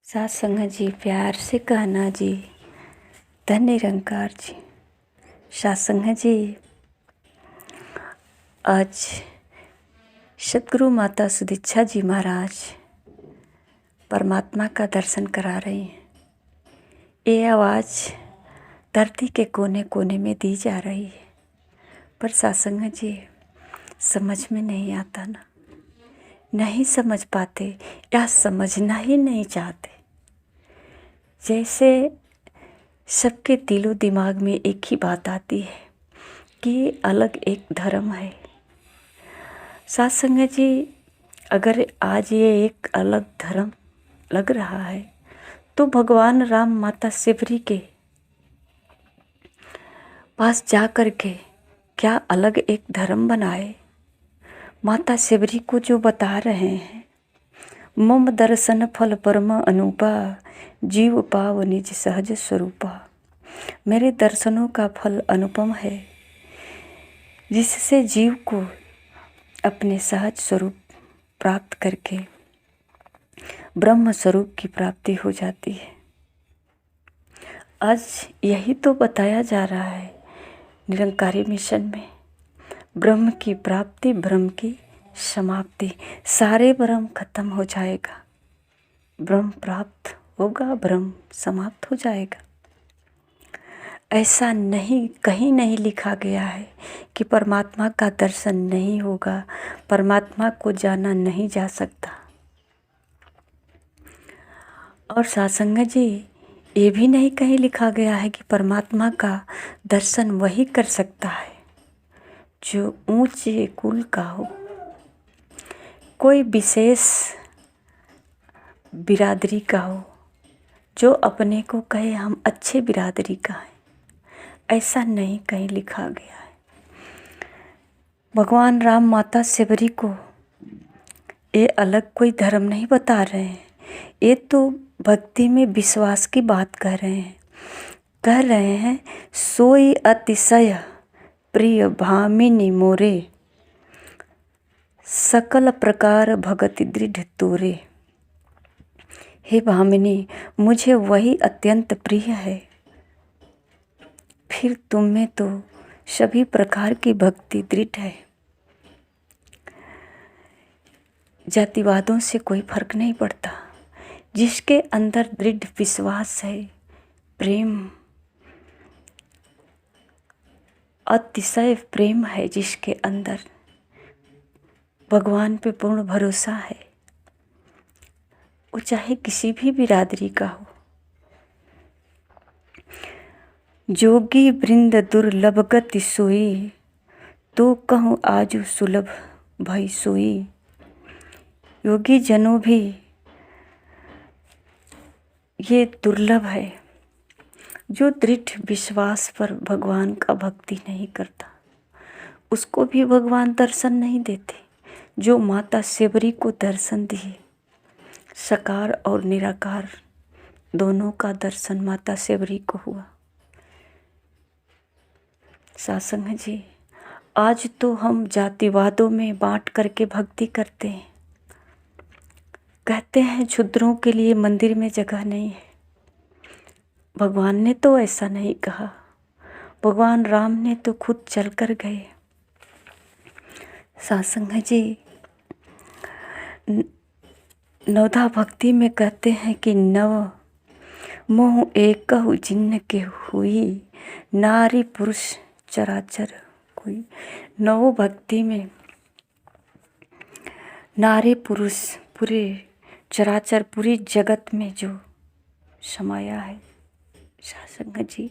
सत्संग जी, प्यार से कहना जी, धन निरंकार जी। सत्संग जी, आज सतगुरु माता सुदीक्षा जी महाराज परमात्मा का दर्शन करा रही हैं। ये आवाज़ धरती के कोने कोने में दी जा रही है, पर सत्संग जी समझ में नहीं आता ना, नहीं समझ पाते या समझना ही नहीं चाहते। जैसे सबके दिलो दिमाग में एक ही बात आती है कि अलग एक धर्म है। सत्संग जी, अगर आज ये एक अलग धर्म लग रहा है तो भगवान राम माता शिवरी के पास जा कर के क्या अलग एक धर्म बनाए? माता शिवरी को जो बता रहे हैं, मम दर्शन फल परम अनूपा, जीव पाव निज सहज स्वरूपा। मेरे दर्शनों का फल अनुपम है, जिससे जीव को अपने सहज स्वरूप प्राप्त करके ब्रह्म स्वरूप की प्राप्ति हो जाती है। आज यही तो बताया जा रहा है निरंकारी मिशन में, ब्रह्म की प्राप्ति, ब्रह्म की समाप्ति। सारे ब्रह्म खत्म हो जाएगा, ब्रह्म प्राप्त होगा, ब्रह्म समाप्त हो जाएगा। ऐसा नहीं, कहीं नहीं लिखा गया है कि परमात्मा का दर्शन नहीं होगा, परमात्मा को जाना नहीं जा सकता। और सत्संग जी, ये भी नहीं कहीं लिखा गया है कि परमात्मा का दर्शन वही कर सकता है जो ऊंचे कुल का हो, कोई विशेष बिरादरी का हो, जो अपने को कहे हम अच्छे बिरादरी का हैं। ऐसा नहीं कहीं लिखा गया है। भगवान राम माता शिवरी को ये अलग कोई धर्म नहीं बता रहे हैं, ये तो भक्ति में विश्वास की बात कह रहे हैं। सोई अतिशय प्रिय भामिनी मोरे, सकल प्रकार भगति दृढ़ तोरे। हे भामिनी, मुझे वही अत्यंत प्रिय है, फिर तुम में तो सभी प्रकार की भक्ति दृढ़ है। जातिवादों से कोई फर्क नहीं पड़ता, जिसके अंदर दृढ़ विश्वास है, प्रेम, अतिशय प्रेम है, जिसके अंदर भगवान पे पूर्ण भरोसा है, वो चाहे किसी भी बिरादरी का हो। जोगी वृंद दुर्लभ गति सोई, तो कहूँ आजु सुलभ भई सोई। योगी जनों भी ये दुर्लभ है जो दृढ़ विश्वास पर भगवान का भक्ति नहीं करता, उसको भी भगवान दर्शन नहीं देते। जो माता शिवरी को दर्शन दिए, साकार और निराकार दोनों का दर्शन माता शिवरी को हुआ। सत्संग जी, आज तो हम जातिवादों में बांट करके भक्ति करते हैं, कहते हैं क्षुद्रों के लिए मंदिर में जगह नहीं है। भगवान ने तो ऐसा नहीं कहा, भगवान राम ने तो खुद चल कर गए। सत्संग जी, नवधा भक्ति में कहते हैं कि नव मोह एकहु जिन्न के हुई, नारी पुरुष चराचर कोई। नव भक्ति में नारी पुरुष पूरे चराचर, पूरी जगत में जो समाया है। सत्संग जी,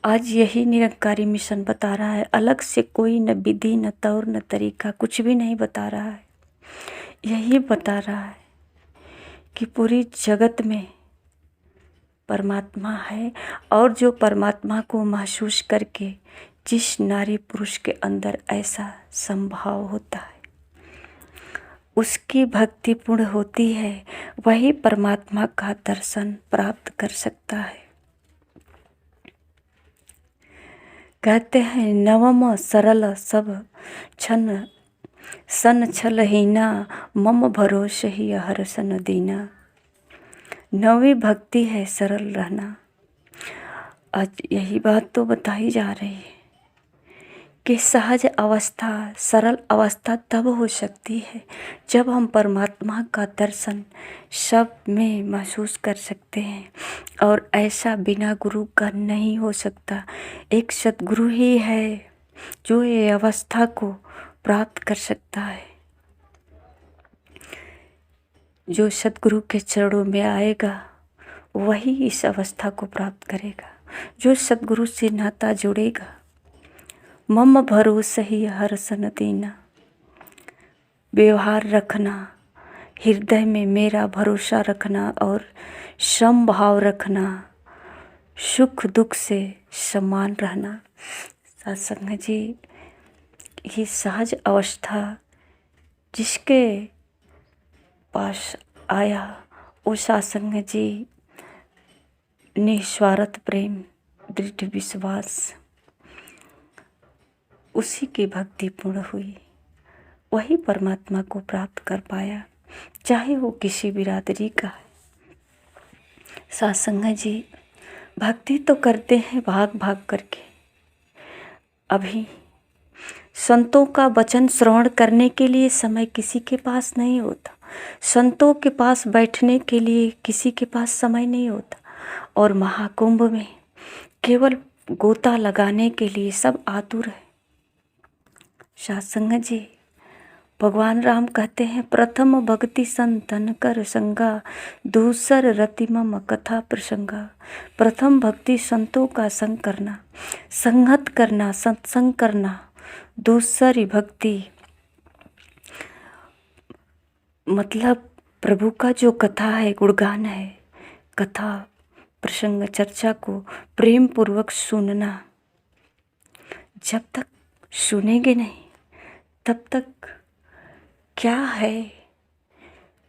आज यही निरंकारी मिशन बता रहा है, अलग से कोई न विधि न तौर न तरीका कुछ भी नहीं बता रहा है। यही बता रहा है कि पूरी जगत में परमात्मा है, और जो परमात्मा को महसूस करके जिस नारी पुरुष के अंदर ऐसा संभाव होता है, उसकी भक्ति पूर्ण होती है, वही परमात्मा का दर्शन प्राप्त कर सकता है। कहते हैं नवम सरल सब छन सन छलहीना, मम भरोसे ही हर सन दीना। नवी भक्ति है सरल रहना। आज यही बात तो बताई जा रही है कि सहज अवस्था, सरल अवस्था तब हो सकती है जब हम परमात्मा का दर्शन सब में महसूस कर सकते हैं, और ऐसा बिना गुरु का नहीं हो सकता। एक सद्गुरु ही है जो ये अवस्था को प्राप्त कर सकता है। जो सद्गुरु के चरणों में आएगा वही इस अवस्था को प्राप्त करेगा। जो सद्गुरु से नाता जुड़ेगा, मम भरोसा ही हर सन देना, व्यवहार रखना, हृदय में मेरा भरोसा रखना और समभाव रखना, सुख दुख से समान रहना। सत्संग जी, ये सहज अवस्था जिसके पास आया वो सत्संग जी निस्वार्थ प्रेम, दृढ़ विश्वास, उसी की भक्ति पूर्ण हुई, वही परमात्मा को प्राप्त कर पाया, चाहे वो किसी बिरादरी का है। सत्संग जी, भक्ति तो करते हैं भाग भाग करके। अभी संतों का वचन श्रवण करने के लिए समय किसी के पास नहीं होता, संतों के पास बैठने के लिए किसी के पास समय नहीं होता, और महाकुंभ में केवल गोता लगाने के लिए सब आतुर है। सत्संग जी, भगवान राम कहते हैं, प्रथम भक्ति संतन कर संगा, दूसर रति मम कथा प्रसंगा। प्रथम भक्ति संतों का संग करना, संगत करना, सत्संग करना। दूसरी भक्ति मतलब प्रभु का जो कथा है, गुणगान है, कथा प्रसंग चर्चा को प्रेम पूर्वक सुनना। जब तक सुनेंगे नहीं तब तक क्या है,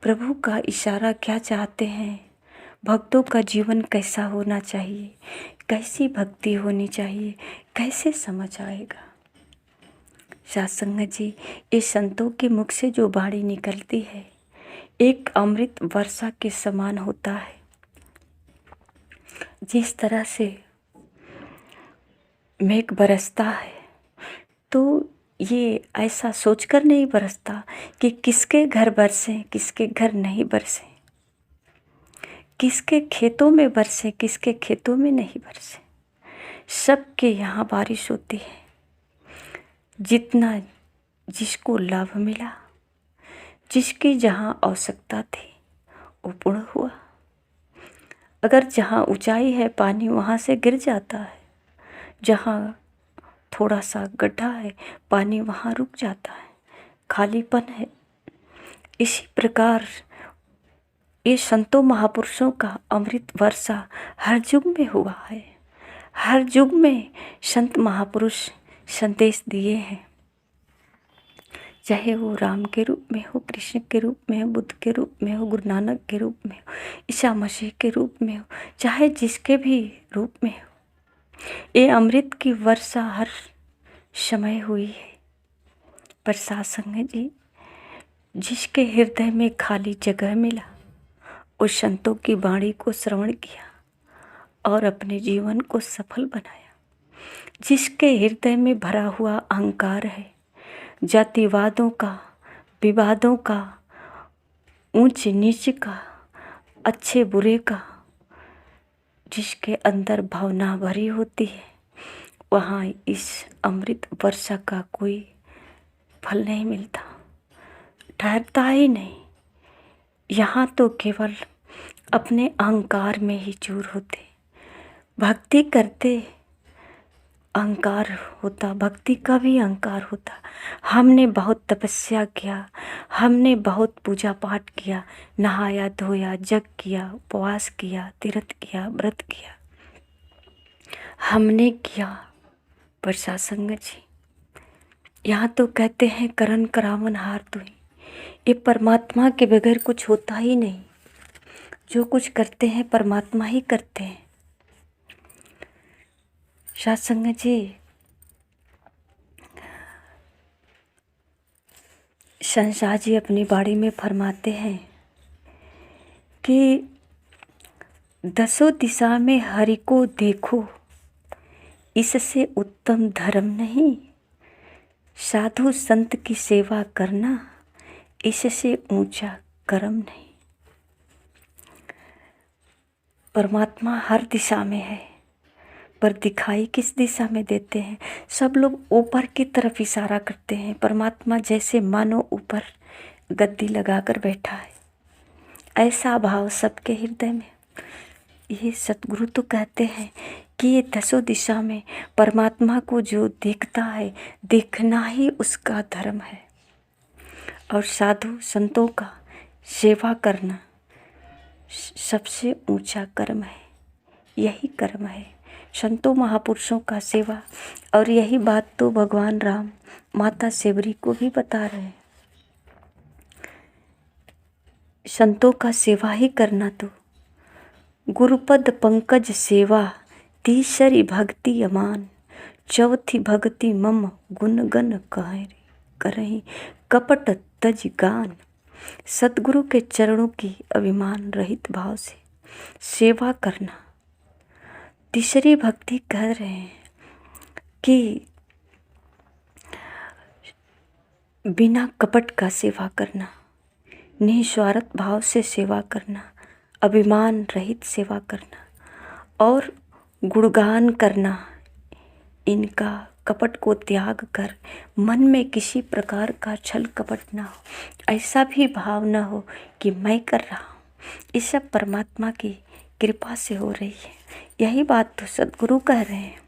प्रभु का इशारा क्या चाहते हैं, भक्तों का जीवन कैसा होना चाहिए, कैसी भक्ति होनी चाहिए, कैसे समझ आएगा। सत्संग जी, इस संतों के मुख से जो वाणी निकलती है एक अमृत वर्षा के समान होता है। जिस तरह से मेघ बरसता है तो ये ऐसा सोचकर नहीं बरसता कि किसके घर बरसे किसके घर नहीं बरसे, किसके खेतों में बरसे किसके खेतों में नहीं बरसे, सबके यहाँ बारिश होती है। जितना जिसको लाभ मिला, जिसकी जहाँ आवश्यकता थी वो पूर्ण हुआ। अगर जहाँ ऊंचाई है पानी वहाँ से गिर जाता है, जहाँ थोड़ा सा गड्ढा है पानी वहाँ रुक जाता है, खालीपन है। इसी प्रकार ये संतों महापुरुषों का अमृत वर्षा हर युग में हुआ है। हर युग में संत महापुरुष संदेश दिए हैं, चाहे वो राम के रूप में हो, कृष्ण के रूप में हो, बुद्ध के रूप में हो, गुरु नानक के रूप में हो, ईसा मसीह के रूप में हो, चाहे जिसके भी रूप में हो, ये अमृत की वर्षा हर समय हुई है। पर सत्संग जी, जिसके हृदय में खाली जगह मिला, उस संतों की वाणी को श्रवण किया और अपने जीवन को सफल बनाया। जिसके हृदय में भरा हुआ अहंकार है, जातिवादों का, विवादों का, ऊंच नीच का, अच्छे बुरे का, जिसके अंदर भावना भरी होती है, वहाँ इस अमृत वर्षा का कोई फल नहीं मिलता, ठहरता ही नहीं। यहाँ तो केवल अपने अहंकार में ही चूर होते। भक्ति करते अहंकार होता, भक्ति का भी अहंकार होता। हमने बहुत तपस्या किया, हमने बहुत पूजा पाठ किया, नहाया धोया, जग किया, उपवास किया, तीर्थ किया, व्रत किया, हमने किया। पर सत्संग जी, यहाँ तो कहते हैं करन करावन हार तुही। ये परमात्मा के बगैर कुछ होता ही नहीं। जो कुछ करते हैं परमात्मा ही करते हैं। सत्संग जी, संसार जी अपनी बाड़ी में फरमाते हैं कि दसों दिशा में हरि को देखो, इससे उत्तम धर्म नहीं। साधु संत की सेवा करना, इससे ऊंचा कर्म नहीं। परमात्मा हर दिशा में है, पर दिखाई किस दिशा में देते हैं? सब लोग ऊपर की तरफ इशारा करते हैं। परमात्मा जैसे मानो ऊपर गद्दी लगाकर बैठा है, ऐसा भाव सबके हृदय में। ये सतगुरु तो कहते हैं कि ये दसों दिशा में परमात्मा को जो देखता है, देखना ही उसका धर्म है। और साधु संतों का सेवा करना सबसे ऊंचा कर्म है। यही कर्म है संतों महापुरुषों का सेवा। और यही बात तो भगवान राम माता सेवरी को भी बता रहे हैं। संतों का सेवा ही करना तो गुरुपद पंकज सेवा, तीसरी भक्ति अमान, चौथी भक्ति मम गुण गण करही कपट तज गान। सतगुरु के चरणों की अभिमान रहित भाव से सेवा करना। तीसरी भक्ति कह रहे हैं कि बिना कपट का सेवा करना, निस्वार्थ भाव से सेवा करना, अभिमान रहित सेवा करना और गुणगान करना। इनका कपट को त्याग कर मन में किसी प्रकार का छल कपट ना हो, ऐसा भी भाव ना हो कि मैं कर रहा हूँ। ये सब परमात्मा की कृपा से हो रही है। यही बात तो सद्गुरु कह रहे हैं।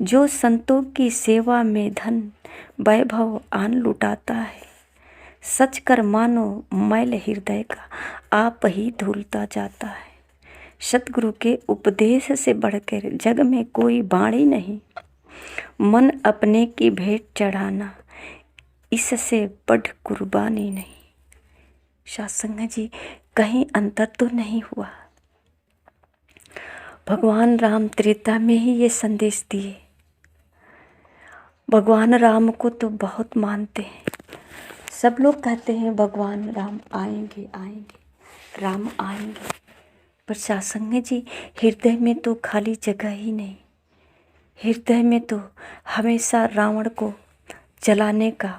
जो संतों की सेवा में धन वैभव आन लुटाता है, सच कर मानो मैल हृदय का आप ही धुलता जाता है। सतगुरु के उपदेश से बढ़कर जग में कोई बाणी नहीं। मन अपने की भेंट चढ़ाना, इससे बढ़ कुर्बानी नहीं। सत्संग जी, कहीं अंतर तो नहीं हुआ। भगवान राम त्रेता में ही ये संदेश दिए। भगवान राम को तो बहुत मानते हैं। सब लोग कहते हैं भगवान राम आएंगे आएंगे, राम आएंगे। पर सत्संग जी, हृदय में तो खाली जगह ही नहीं। हृदय में तो हमेशा रावण को जलाने का,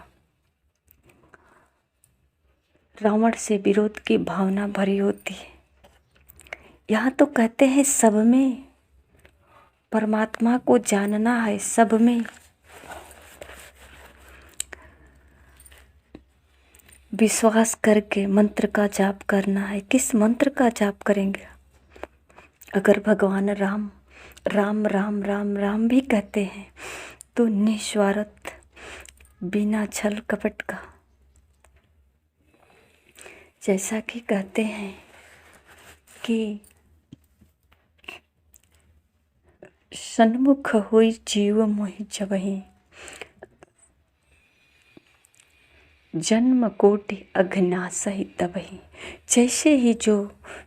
रावण से विरोध की भावना भरी होती है। यहाँ तो कहते हैं सब में परमात्मा को जानना है, सब में विश्वास करके मंत्र का जाप करना है। किस मंत्र का जाप करेंगे? अगर भगवान राम राम राम राम राम भी कहते हैं तो निस्वार्थ, बिना छल कपट का। जैसा कि कहते हैं कि सन्मुख हुई जीव मोहि जबहि, जन्म कोटि अघनासहि तबहि। जैसे ही जो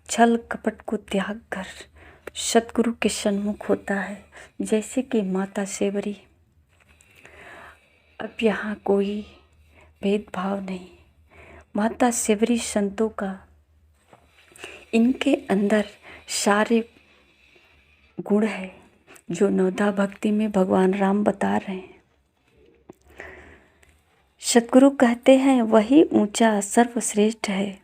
छल कपट को त्याग कर सतगुरु के सन्मुख होता है, जैसे कि माता सेवरी। अब यहाँ कोई भेदभाव नहीं। माता सेवरी संतों का, इनके अंदर सारे गुण है जो नवधा भक्ति में भगवान राम बता रहे हैं। सतगुरु कहते हैं वही ऊंचा सर्वश्रेष्ठ है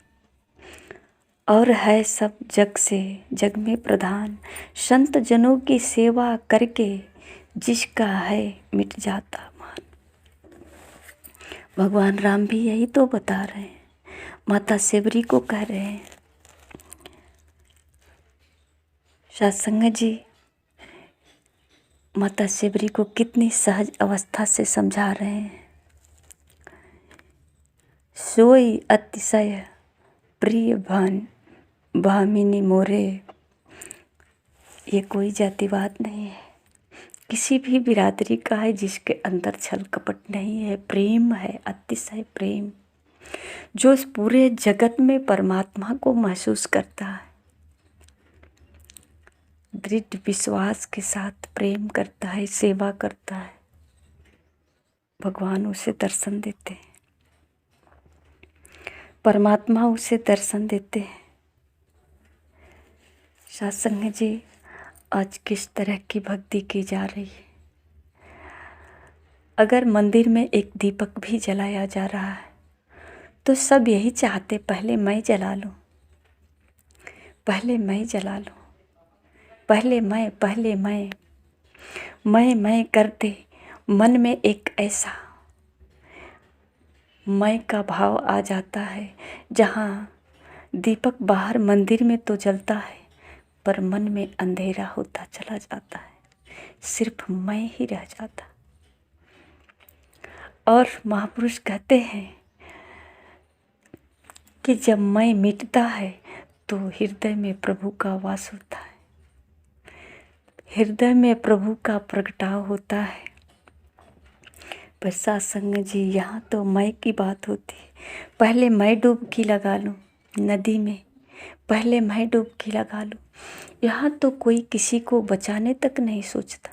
और है सब जग से जग में प्रधान। संत जनों की सेवा करके जिसका है मिट जाता मान। भगवान राम भी यही तो बता रहे हैं, माता सेवरी को कह रहे हैं। सत्संग जी, माता सेवरी को कितनी सहज अवस्था से समझा रहे हैं। सोई अतिशय प्रिय भामिनी मोरे। ये कोई जातिवाद नहीं है, किसी भी बिरादरी का है जिसके अंदर छल कपट नहीं है, प्रेम है, अतिशय प्रेम। जो इस पूरे जगत में परमात्मा को महसूस करता है, दृढ़ विश्वास के साथ प्रेम करता है, सेवा करता है, भगवान उसे दर्शन देते हैं, परमात्मा उसे दर्शन देते हैं। सत्संग जी, आज किस तरह की भक्ति की जा रही है। अगर मंदिर में एक दीपक भी जलाया जा रहा है तो सब यही चाहते, पहले मैं जला लूं, पहले मैं जला लूं, पहले मैं करते मन में एक ऐसा मैं का भाव आ जाता है, जहाँ दीपक बाहर मंदिर में तो जलता है पर मन में अंधेरा होता चला जाता है, सिर्फ मैं ही रह जाता। और महापुरुष कहते हैं कि जब मैं मिटता है तो हृदय में प्रभु का वास होता है, हृदय में प्रभु का प्रगटाव होता है। पर सत्संग जी, यहाँ तो मैं की बात होती है। पहले मैं डुबकी लगा लूँ नदी में, पहले मैं डुबकी लगा लूँ। यहाँ तो कोई किसी को बचाने तक नहीं सोचता,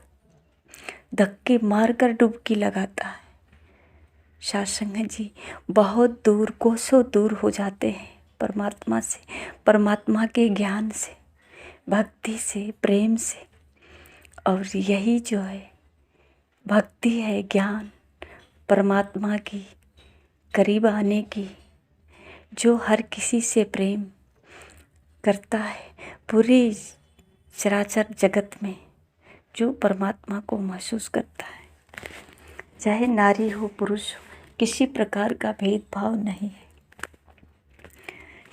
धक्के मारकर डुबकी लगाता है। सत्संग जी, बहुत दूर, कोसों दूर हो जाते हैं परमात्मा से, परमात्मा के ज्ञान से, भक्ति से, प्रेम से। और यही जो है भक्ति है, ज्ञान, परमात्मा की करीब आने की, जो हर किसी से प्रेम करता है पूरी चराचर जगत में, जो परमात्मा को महसूस करता है, चाहे नारी हो पुरुष हो, किसी प्रकार का भेदभाव नहीं है।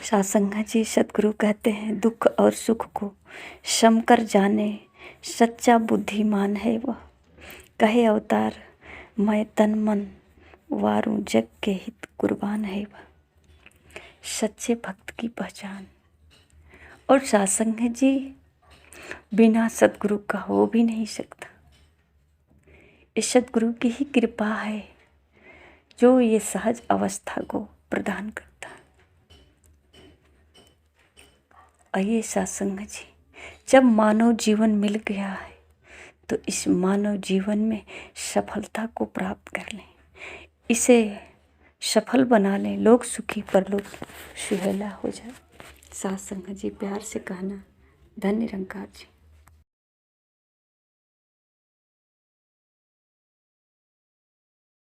सत्संग जी, सद्गुरु कहते हैं दुख और सुख को सम कर जाने सच्चा बुद्धिमान है वह, कहे अवतार मैं तन मन वारूं जग के हित कुर्बान है वह, सच्चे भक्त की पहचान। और सत्संग जी, बिना सद्गुरु का हो भी नहीं सकता। इस सद्गुरु की ही कृपा है जो ये सहज अवस्था को प्रदान करता है। आइए सत्संग जी, जब मानव जीवन मिल गया है तो इस मानव जीवन में सफलता को प्राप्त कर लें, इसे सफल बना लें, लोग सुखी परलोक सुहेला हो जाए। सत्संग जी, प्यार से कहना। धन्य निरंकार जी।